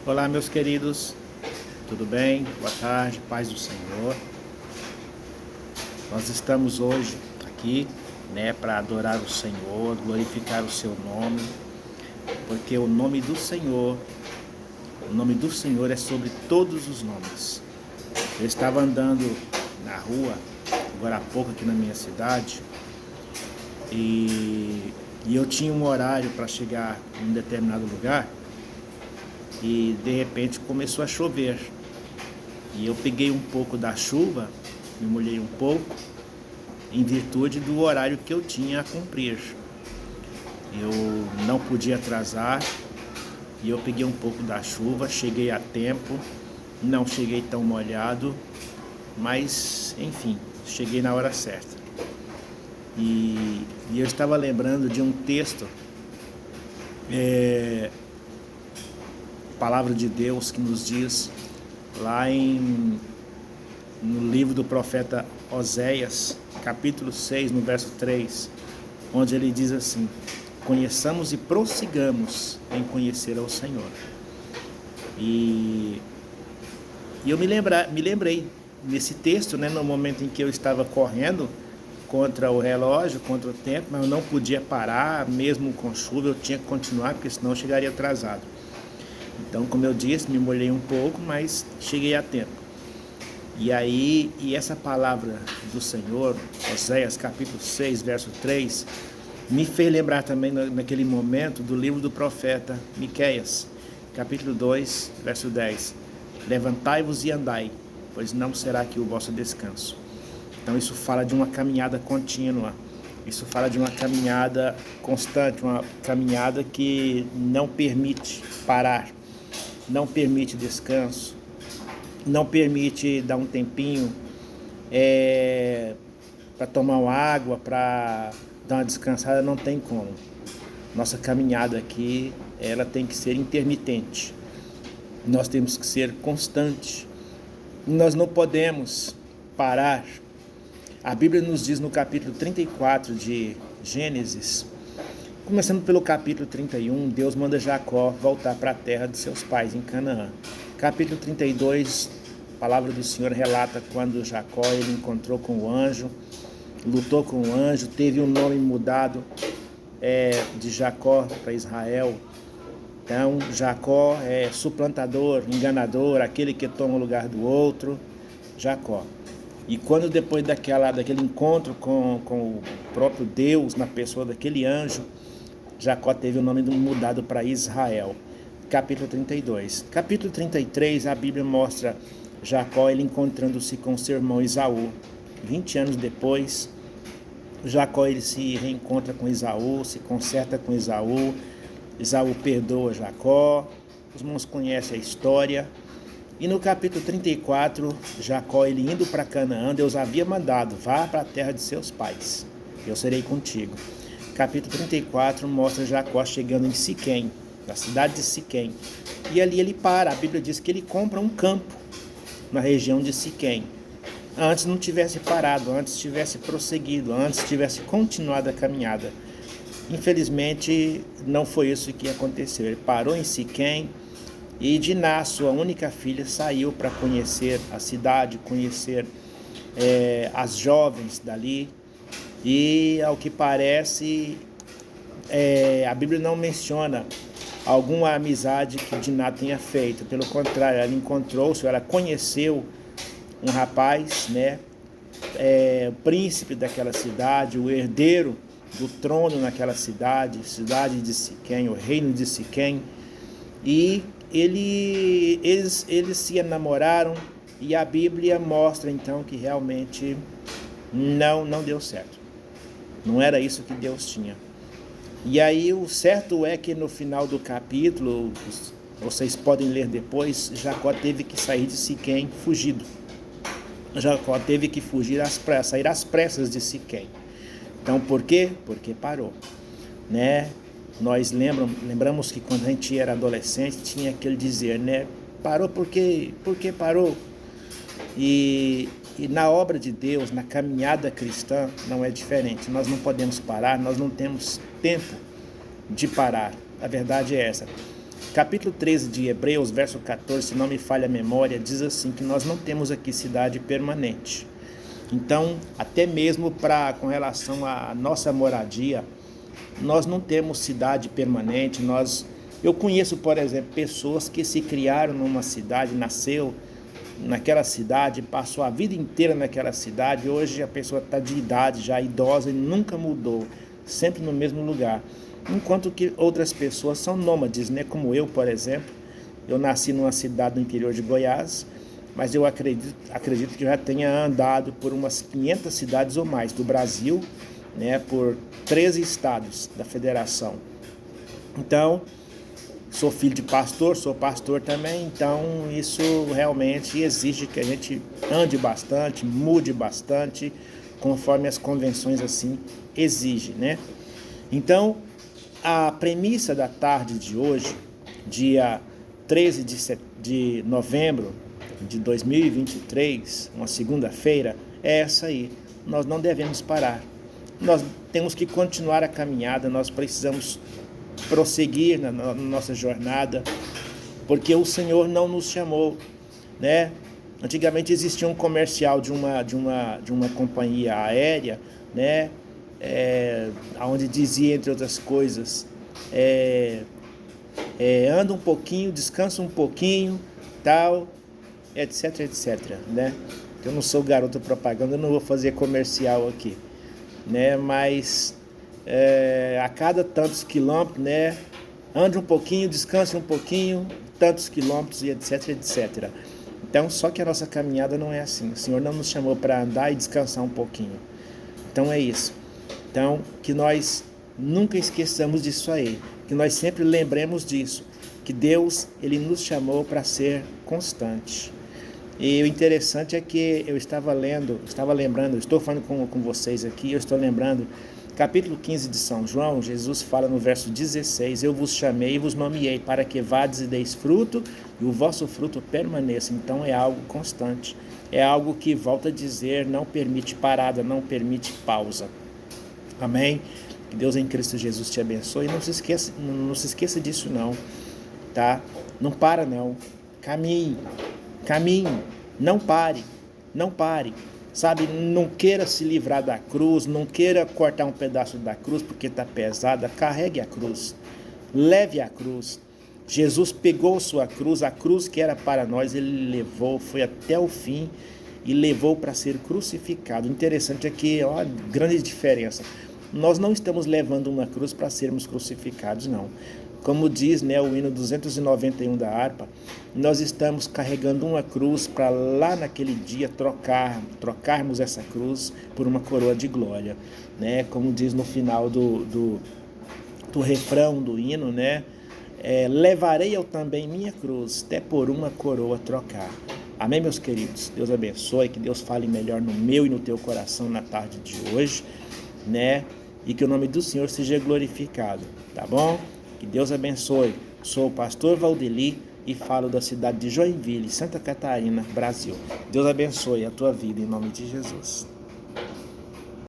Olá, meus queridos, tudo bem? Boa tarde, paz do Senhor. Nós estamos hoje aqui, para adorar o Senhor, glorificar o seu nome, porque o nome do Senhor é sobre todos os nomes. Eu estava andando na rua, agora há pouco aqui na minha cidade, e eu tinha um horário para chegar em um determinado lugar, e de repente começou a chover. E eu peguei um pouco da chuva, me molhei um pouco, em virtude do horário que eu tinha a cumprir. Eu não podia atrasar, e eu peguei um pouco da chuva, cheguei a tempo, não cheguei tão molhado, mas enfim, cheguei na hora certa. E eu estava lembrando de um texto, palavra de Deus, que nos diz lá no livro do profeta Oséias, capítulo 6, no verso 3, onde ele diz assim: conheçamos e prossigamos em conhecer ao Senhor. E eu me lembrei nesse texto, no momento em que eu estava correndo contra o relógio, contra o tempo, mas eu não podia parar, mesmo com chuva, eu tinha que continuar, porque senão eu chegaria atrasado. Então, como eu disse, me molhei um pouco, mas cheguei a tempo. E essa palavra do Senhor, Oséias capítulo 6, verso 3, me fez lembrar também naquele momento do livro do profeta Miqueias, capítulo 2, verso 10. Levantai-vos e andai, pois não será aqui o vosso descanso. Então isso fala de uma caminhada contínua, isso fala de uma caminhada constante, uma caminhada que não permite parar, não permite descanso, não permite dar um tempinho para tomar uma água, para dar uma descansada, não tem como. Nossa caminhada aqui, ela tem que ser intermitente. Nós temos que ser constantes. Nós não podemos parar. A Bíblia nos diz no capítulo 34 de Gênesis, começando pelo capítulo 31, Deus manda Jacó voltar para a terra de seus pais, em Canaã. Capítulo 32, a palavra do Senhor relata quando Jacó ele encontrou com o anjo, lutou com o anjo, teve o nome mudado de Jacó para Israel. Então, Jacó é suplantador, enganador, aquele que toma o lugar do outro, Jacó. E quando depois daquele encontro com o próprio Deus, na pessoa daquele anjo, Jacó teve o nome mudado para Israel. Capítulo 32. Capítulo 33, a Bíblia mostra Jacó ele encontrando-se com seu irmão Esaú. 20 anos depois, Jacó ele se reencontra com Esaú, se conserta com Esaú. Esaú perdoa Jacó. Os irmãos conhecem a história. E no capítulo 34, Jacó ele indo para Canaã, Deus havia mandado: vá para a terra de seus pais, eu serei contigo. Capítulo 34 mostra Jacó chegando em Siquém, na cidade de Siquém. E ali ele para, a Bíblia diz que ele compra um campo na região de Siquém. Antes não tivesse parado, antes tivesse prosseguido, antes tivesse continuado a caminhada. Infelizmente não foi isso que aconteceu. Ele parou em Siquém e Diná, sua única filha, saiu para conhecer a cidade, conhecer as jovens dali. E ao que parece, a Bíblia não menciona alguma amizade que Diná tenha feito. Pelo contrário, ela encontrou-se, ela conheceu um rapaz, o príncipe daquela cidade, o herdeiro do trono naquela cidade de Siquém, o reino de Siquém. E eles se enamoraram, e a Bíblia mostra então que realmente não deu certo. Não era isso que Deus tinha. E aí o certo é que no final do capítulo, vocês podem ler depois, Jacó teve que sair de Siquém fugido. Jacó teve que fugir sair às pressas de Siquém. Então por quê? Porque parou, Nós lembramos que quando a gente era adolescente tinha aquele dizer, parou porque parou. E na obra de Deus, na caminhada cristã, não é diferente. Nós não podemos parar, nós não temos tempo de parar. A verdade é essa. Capítulo 13 de Hebreus, verso 14, se não me falha a memória, diz assim, que nós não temos aqui cidade permanente. Então, até mesmo com relação à nossa moradia, nós não temos cidade permanente. Eu conheço, por exemplo, pessoas que se criaram numa cidade, nasceu naquela cidade, passou a vida inteira naquela cidade, hoje a pessoa está de idade, já idosa e nunca mudou, sempre no mesmo lugar. Enquanto que outras pessoas são nômades, né? Como eu, por exemplo. Eu nasci numa cidade do interior de Goiás, mas eu acredito que já tenha andado por umas 500 cidades ou mais do Brasil, né? Por 13 estados da federação. Então, sou filho de pastor, sou pastor também, então isso realmente exige que a gente ande bastante, mude bastante, conforme as convenções assim exigem, né? Então, a premissa da tarde de hoje, dia 13 de novembro de 2023, uma segunda-feira, é essa aí. Nós não devemos parar. Nós temos que continuar a caminhada, nós precisamos prosseguir na nossa jornada, porque o Senhor não nos chamou, né? Antigamente existia um comercial de uma companhia aérea, né? Onde dizia, entre outras coisas, anda um pouquinho, descansa um pouquinho, tal, etc, etc, né? Eu não sou garoto propaganda, eu não vou fazer comercial aqui, né? Mas a cada tantos quilômetros, né? Ande um pouquinho, descanse um pouquinho, tantos quilômetros e etc, etc. Então, só que a nossa caminhada não é assim. O Senhor não nos chamou para andar e descansar um pouquinho. Então é isso. Então, que nós nunca esqueçamos disso aí, que nós sempre lembremos disso, que Deus, Ele nos chamou para ser constante. E o interessante é que eu estou falando com vocês aqui, eu estou lembrando, capítulo 15 de São João, Jesus fala no verso 16, eu vos chamei e vos nomeei para que vades e deis fruto, e o vosso fruto permaneça. Então é algo constante, é algo que, volta a dizer, não permite parada, não permite pausa. Amém? Que Deus em Cristo Jesus te abençoe. Não se esqueça disso não, tá? Não para não. Caminhe, não pare, sabe? Não queira se livrar da cruz, não queira cortar um pedaço da cruz porque está pesada. Carregue a cruz, leve a cruz. Jesus pegou sua cruz, a cruz que era para nós, Ele levou, foi até o fim e levou para ser crucificado. O interessante é que, ó, grande diferença. Nós não estamos levando uma cruz para sermos crucificados, não. Como diz, né, o hino 291 da harpa, nós estamos carregando uma cruz para lá naquele dia trocarmos essa cruz por uma coroa de glória, né? Como diz no final do refrão do hino, né? Levarei eu também minha cruz, até por uma coroa trocar. Amém, meus queridos? Deus abençoe, que Deus fale melhor no meu e no teu coração na tarde de hoje, né? E que o nome do Senhor seja glorificado, tá bom? Que Deus abençoe. Sou o pastor Valdeli e falo da cidade de Joinville, Santa Catarina, Brasil. Deus abençoe a tua vida em nome de Jesus.